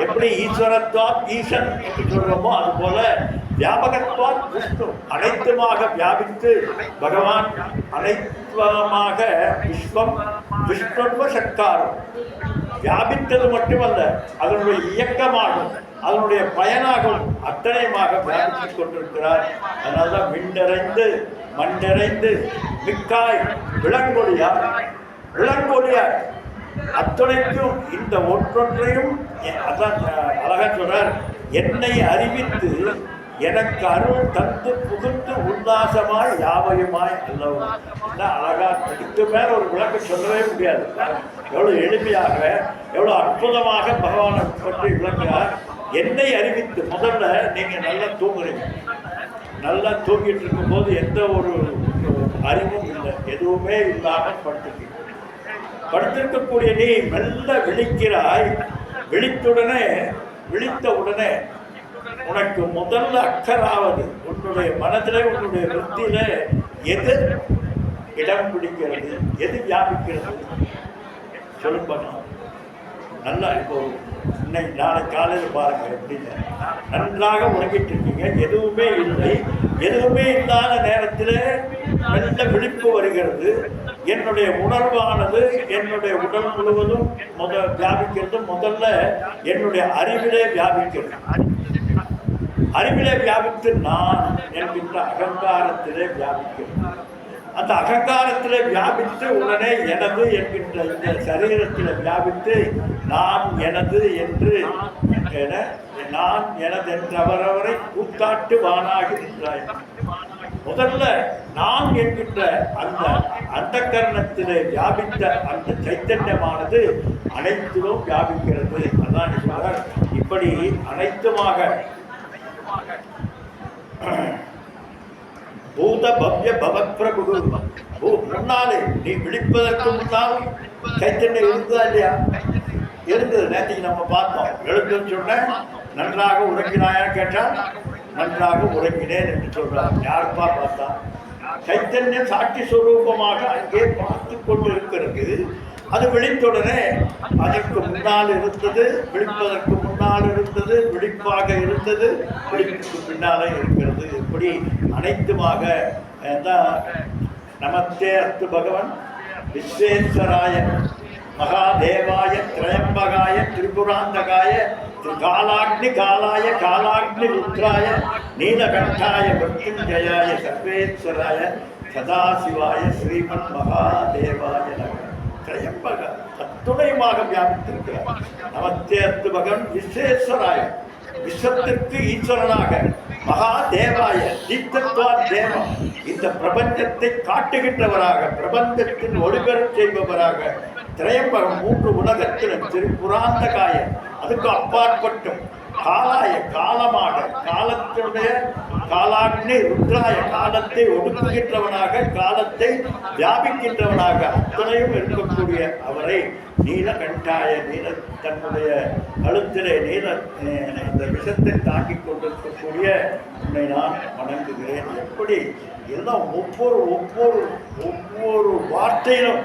எப்படி ஈஸ்வரத்வாத் ஈசன் என்று சொல்றோமோ அதுபோல வியாபகத்வாத் விஷ்ணு, அனைத்துமாக வியாபித்து பகவான் அனைத்துமாக விஸ்வம் விஷ்ணுவ சட்காரம் வியாபித்தது மட்டுமல்ல, அதனுடைய இயக்கமாகும், அதனுடைய பயனாகவும் அத்தனையுமாக வியாபித்துக் கொண்டிருக்கிறார். அதனால்தான் விண்டறைந்து மண்டறைந்து மிக்காய் விளங்கொழியார் விளங்கொழியார் அத்துணைக்கும் இந்த ஒன்றொன்றையும் அதான் அழகா சொல்றார். என்னை அறிவித்து எனக்கு அருள் தந்து புகுந்து உல்லாசமாய் யாவையுமாய் அல்லவோ. அழகா இதுக்கு மேல ஒரு விளக்கம் சொல்லவே முடியாது. எவ்வளவு எளிமையாக எவ்வளவு அற்புதமாக பகவானை பற்றி விளக்கிறார். என்னை அறிவித்து, முதல்ல நீங்க நல்லா தூங்குறீங்க, நல்லா தூங்கிட்டு இருக்கும் போது எந்த ஒரு அறிவும் இல்லை, எதுவுமே இல்லாமல் படுத்திருக்கக்கூடிய நீ மெல்ல விழிக்கிறாய். விழித்த உடனே உனக்கு முதல்ல அக்கறாவது உன்னுடைய மனதிலே உன்னுடைய விருத்தியில எது இடம் பிடிக்கிறது, எது வியாபிக்கிறது சொல்லுங்க. நல்லா இப்போ இன்னைக்கு நாளை காலையில் பாருங்க எப்படின்னு நன்றாக உறங்கிட்டு இருக்கீங்க, எதுவுமே இல்லை. எதுவுமே இல்லாத நேரத்தில் மெல்ல விழிப்பு வருகிறது. என்னுடைய உணர்வானது என்னுடைய உடல் முழுவதும் வியாபிக்கிறது. முதல்ல என்னுடைய அறிவிலே வியாபிக்கிறது. அறிவிலே வியாபித்து நான் என்கின்ற அகங்காரத்திலே வியாபிக்கிறது. அந்த அகங்காரத்திலே வியாபித்து உடனே எனது என்கின்ற இந்த சரீரத்தில் வியாபித்து நான் எனது என்று நான் எனது என்றவரவரை கூத்தாட்டு வானாகி நின்றாய். முதல்ல நான் என்கின்ற அந்த கரணத்திலே வியாபித்த அந்த சைத்தன்யமானது அனைத்திலும் வியாபிக்கிறது. அதான் சொல்றார். இப்படி அனைத்துமாக பூத பவ்ய பவத்பிரபு முன்னாலே நீ விழிப்பதற்கு முன்னால் சைத்தன்யம் இருந்ததா இல்லையா? இருந்தது. நேற்றுக்கு நம்ம பார்த்தோம். எழுந்துன்னு சொன்ன நன்றாக உறங்கினாயா கேட்டால் நன்றாக உறங்கினேன் என்று சொல்றார். யாருப்பா பார்த்தா? சைத்தன்ய சாட்சி சுரூபமாக அங்கே பார்த்து கொண்டு இருக்கிறது. அது விழித்துடனே அதற்கு முன்னால் இருந்தது, விழிப்பதற்கு முன்னால் இருந்தது, விழிப்பாக இருந்தது, விழிப்புக்கு பின்னாலே இருக்கிறது. இப்படி அனைத்துமாக நமஸ்தே அஸ்து பகவன் விஸ்வேஸ்வராய மகாதேவாய திரையம்பகாய திரிபுராந்தகாய காலாக்னி காலாய காலாக்னி ருத்ராய நீலகண்டாய மிருத்யுஞ்சயாய சர்வேஸ்வராய சதாசிவாய ஸ்ரீமன் மகாதேவாய நம. திரையம்பக அத்துணையமாக வியாபித்திருக்கிறார். நமஸ்தே அஸ்து பகவன் விஸ்வேஸ்வராய விஸ்வத்திற்கு ஈஸ்வரனாக, மகாதேவாய தீப்தத்வா தேவம் இந்த பிரபஞ்சத்தை காட்டுகின்றவராக, பிரபஞ்சத்தின் ஒளிபெறச் செய்பவராக, திரையம்பகம் மூன்று உலகத்திலும் திரிபுராந்தகாய அதுக்கு அப்பாற்பட்டும், காலாய காலமாக காலத்தினுடைய காலாக்னி ருத்ராய காலத்தை ஒடுக்குகின்றவனாக, காலத்தை வியாபிக்கின்றவனாக அத்தனையும் இருக்கக்கூடிய அவரை நீலகண்டாய தன்னுடைய கழுத்திலே இந்த விஷத்தை தாக்கிக் கொண்டிருக்கக்கூடிய உன்னை நான் வணங்குகிறேன். எப்படி எல்லாம் ஒவ்வொரு வார்த்தையிலும்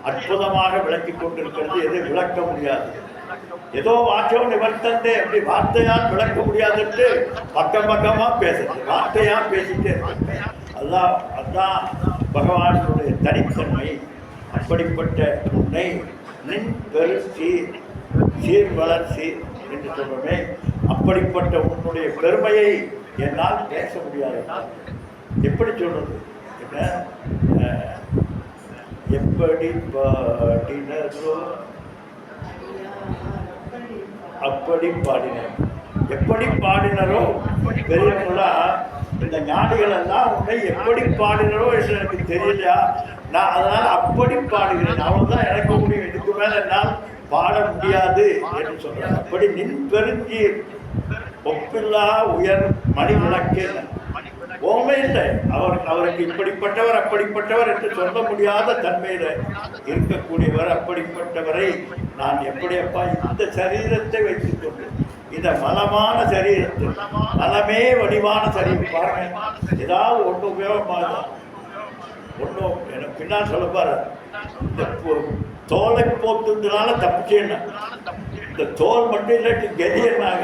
அற்புதமாக விளக்கி கொண்டிருக்கிறது. எதை விளக்க முடியாது. ஏதோ வாக்கியம் நிவர்த்தந்தே அப்படி வார்த்தையால் விளக்க முடியாதுட்டு பக்கமா பேசுறது, வார்த்தையா பேசிட்டே இருக்கு. அதான் பகவானுடைய தனித்தன்மை. அப்படிப்பட்ட உன்னை நின் பெரு சீர் வளர்ச்சி என்று சொல்றோமே, அப்படிப்பட்ட உன்னுடைய பெருமையை என்னால் பேச முடியாது. எப்படி சொல்றது? எப்படி பாடினரோ அப்படி பாடினர். எப்படி பாடினரோ பெரியவங்களா இந்த ஞானிகள் எல்லாம் உன்னை எப்படி பாடினரோ என்று எனக்கு தெரியலையா, நான் அதனால் அப்படி பாடுகிறேன், அவ்வளவுதான் எனக்கு முடியும், இதுக்கு மேல என்னால் பாட முடியாது என்று சொல்றேன். அப்படி நின் பெருஞ்சீர் ஒப்பில்லா உயர் மணி விளக்கு ஓமை இல்லை. அவருக்கு இப்படிப்பட்டவர் அப்படிப்பட்டவர் என்று சொல்ல முடியாத தன்மையில இருக்கக்கூடியவர். அப்படிப்பட்டவரை நான் எப்படியப்பா இந்த சரீரத்தை வைத்துக் கொண்டு, இந்த மலமான சரீரத்தை, மலமே வடிவான சரீரம் பாருங்க, ஏதாவது ஒன்று உபயோகமாக ஒன்றும் எனக்கு பின்னால் சொல்ல பாரு. இந்த தோலை போத்துனால தப்பிச்சேன்னா இந்த தோல் மட்டும் இல்லாட்டி கதியனாக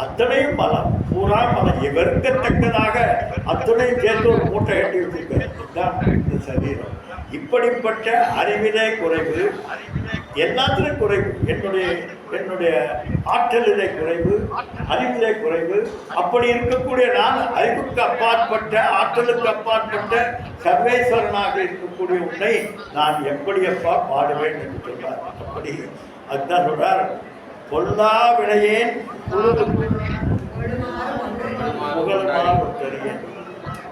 அத்தனையும் மலம், பூரா மலம், வெறுக்கத்தக்கதாக அத்தனையும் சேர்த்து ஒரு மூட்டை கட்டி வச்சிருக்க இந்த சரீரம். இப்படிப்பட்ட அறிவிலே குறைவு, எல்லாத்திலும் குறைவு, என்னுடைய ஆற்றலிலே குறைவு, அறிவிலே குறைவு. அப்படி இருக்கக்கூடிய நான் அறிவுக்கு அப்பாற்பட்ட, ஆற்றலுக்கு அப்பாற்பட்ட சர்வேஸ்வரனாக இருக்கக்கூடிய உன்னை நான் எப்படியப்பா பாடுவேன் என்று சொல்றார். அப்படி அதுதான் சொல்றார், பொல்லா வினையேன் புகழ்மாறுத்தறியேன்.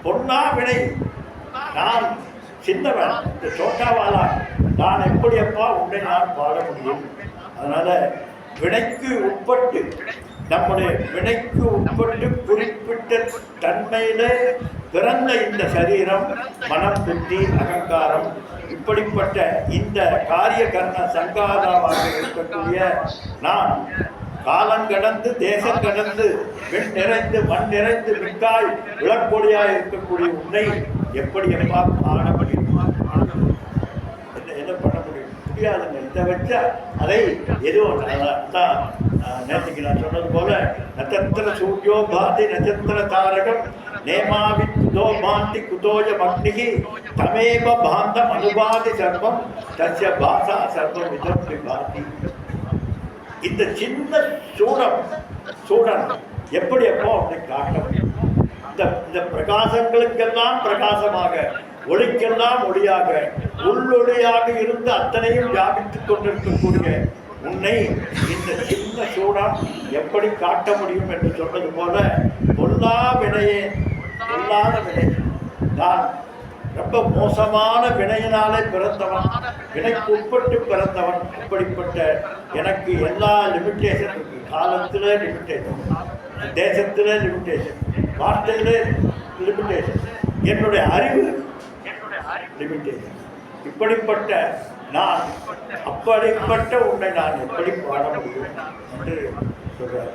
பொன்னா வினை, நான் சின்னவன், இந்த சோட்டாவாலா, நான் எப்படியப்பா உன்னை நான் பாட முடியும்? அதனால வினைக்கு உட்பட்டு, நம்முடைய வினைக்கு உட்பட்டு குறிப்பிட்ட தன்மையில பிறந்த இந்த சரீரம், மனம், புத்தி, அகங்காரம், இப்படிப்பட்ட இந்த காரிய கர்ண சங்காதாவாக இருக்கக்கூடிய நான் காலங்கடந்து, தேசம் கடந்து, விண் நிறைந்து, மண் நிறைந்து, மிக்காய் விளக்கொடியாய் இருக்கக்கூடிய உன்னை எப்படி எப்பா பாட முடியும்? என்ன பண்ண முடியும்? முடியாதுங்க. இதை வச்சா அதை எதுவும் தான் நேற்றுக்கு நான் சொன்னது போல, நட்சத்திர சூரியோ பாதி நட்சத்திர தாரகம் நேமாவி குதோ பாந்தி குதோயம் அக்னிகி தமேவ பாந்தம் அனுபாதி சர்வம் தஸ்ய பாசா சர்வம் இதம் விபாதி. இந்த சின்ன சூடன் எப்படி எப்போ அவனை காட்ட முடியும்? இந்த பிரகாசங்களுக்கெல்லாம் பிரகாசமாக, ஒளிக்கெல்லாம் ஒளியாக, உள்ளொளியாக இருந்து அத்தனையும் வியாபித்துக் கொண்டிருக்கக்கூடிய உன்னை இந்த சின்ன சூடம் எப்படி காட்ட முடியும் என்று சொன்னது போல, பொல்லா வினையே, பொல்லாத வினை, நான் ரொம்ப மோசமான வினையினாலே பிறந்தவன், வினைக்கு உட்பட்டு பிறந்தவன். அப்படிப்பட்ட எனக்கு எல்லா லிமிட்டேஷன் இருக்கு. காலத்தில் லிமிட்டேஷன், தேசத்தில் லிமிட்டேஷன், வார்த்தையில் லிமிட்டேஷன், என்னுடைய அறிவு லிமிட்டேஷன். இப்படிப்பட்ட நான், அப்படிப்பட்ட உன்னை நான் எப்படி பாட முடியும் என்று சொல்றார்.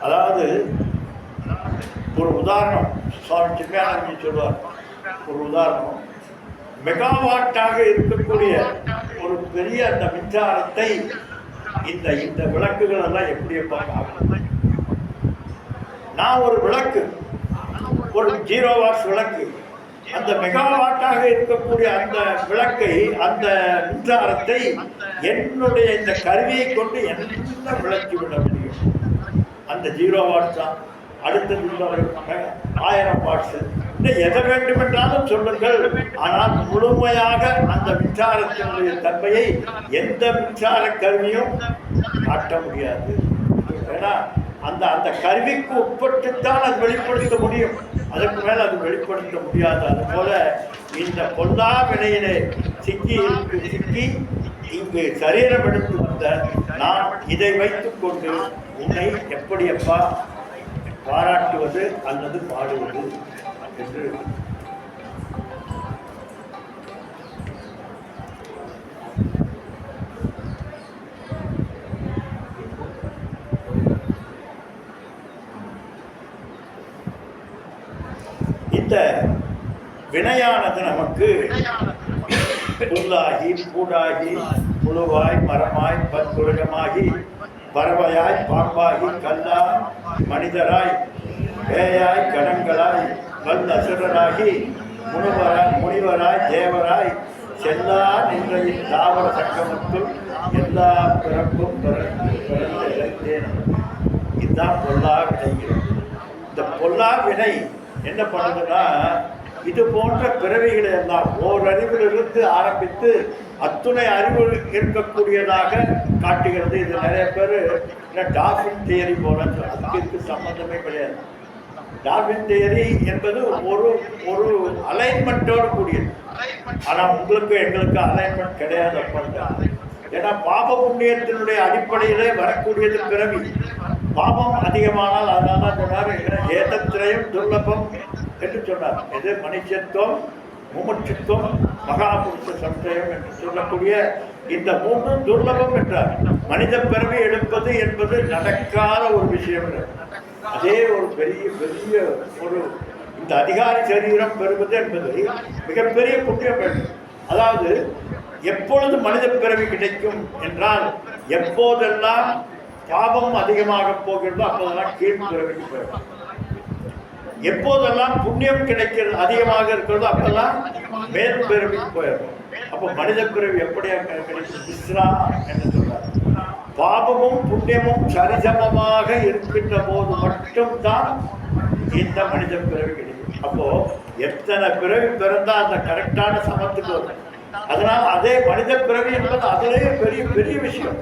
அதாவது ஒரு உதாரணம் சுவாமி சின்மயானந்தி சொல்வார். ஒரு உதாரணம், மெகாவாட்டாக இருக்கக்கூடிய ஒரு பெரிய அந்த மின்சாரத்தை இந்த விளக்குகள் எல்லாம் எப்படி பார்க்க? நான் ஒரு விளக்கு, ஒரு 0 வாட்ஸ் விளக்கு. அந்த மெகாவாட்டாக இருக்கக்கூடிய அந்த விளக்கை, அந்த மின்சாரத்தை என்னுடைய இந்த கருவியை கொண்டு என்ன விளக்கி விட முடியும்? அந்த 0 வாட்ஸ் தான். அடுத்தது 1000 வாட்ஸ். இன்னும் எதை வேண்டுமென்றாலும் சொல்லுங்கள், ஆனால் முழுமையாக அந்த மின்சாரத்தினுடைய தன்மையை எந்த மின்சார கருவியும் காட்ட முடியாது. ஏன்னா அந்த கருவிக்கு உட்பட்டுத்தான் அது வெளிப்படுத்த முடியும், அதற்கு மேல் அது வெளிப்படுத்த முடியாது. அதுபோல இந்த பொல்லா வினையிலே சிக்கி இங்கு சரீரம் எடுத்து வந்த நான் இதை வைத்துக்கொண்டு உன்னை எப்படியப்பா பாராட்டுவது அல்லது பாடுவது என்று இந்த வினையானது நமக்கு புல்லாகி, பூடாகி, புழுவாய், மரமாய், பற்குருகமாகி, பறவையாய், பாம்பாகி, கல்லாய், மனிதராய், பேயாய், கணங்களாய், வல்லசுரராகி, முனிவராய், தேவராய், செல்லா நின்ற தாவர சங்கமத்துள் எல்லா பிறப்பும் பிறந்து இழைத்தேன். இதுதான் பொல்லா வினைகள். இந்த பொல்லா வினை என்ன பண்ணுதுன்னா, இது போன்ற பிறவிகளை எல்லாம் ஓரறிவிலிருந்து ஆரம்பித்து அத்துணை அறிவு இருக்கக்கூடியதாக காட்டுகிறது. இது நிறைய பேர் டார்வின் தியரி போல, அதுக்கு சம்பந்தமே கிடையாது. டார்வின் தியரி என்பது ஒரு அலைன்மெண்ட்டோடு கூடியது. ஆனால் உங்களுக்கு எங்களுக்கு அலைன்மெண்ட் கிடையாது. அப்படி ஏன்னா பாப புண்ணியத்தினுடைய அடிப்படையிலே வரக்கூடியது பிறவி. பாபம் அதிகமானால் அதனால சொன்னார், ஏதத்திரையும் துர்லபம் என்று சொன்னார். எது மனுஷத்துவம், முமுட்சுத்துவம், மகாபுருஷ சம்சயம் என்று சொல்லக்கூடிய இந்த 3 துர்லபம் என்றார். மனித பிறவி எடுப்பது என்பது நடக்காத ஒரு விஷயம். அதே ஒரு பெரிய ஒரு இந்த அதிகாரி சரீரம் பெறுவது என்பது மிகப்பெரிய புண்ணியம் வேண்டும். அதாவது எப்பொழுது மனித பிறவி கிடைக்கும் என்றால், எப்போதெல்லாம் பாபம் அதிகமாக போகிறதோ அப்போதெல்லாம் கீழ்பிறவிக்கு போயிடும். எப்போதெல்லாம் புண்ணியம் கிடைக்கிறது அதிகமாக இருக்கிறதோ அப்பெல்லாம் மேல் பிறவிக்கு போயிடும். அப்போ மனித பிறவி எப்படியா கிடைக்கும்? மிஸ்ரா என்று சொல்றார். பாபமும் புண்ணியமும் சரிசமமாக இருக்கின்ற போது மட்டும்தான் இந்த மனித பிறவி கிடைக்கும். அப்போ எத்தனை பிறவி பிறந்தா அந்த கரெக்டான சமத்துக்கு வரும். அதனால் அதே மனித பிறவி என்பது அதிலேயே பெரிய பெரிய விஷயம்.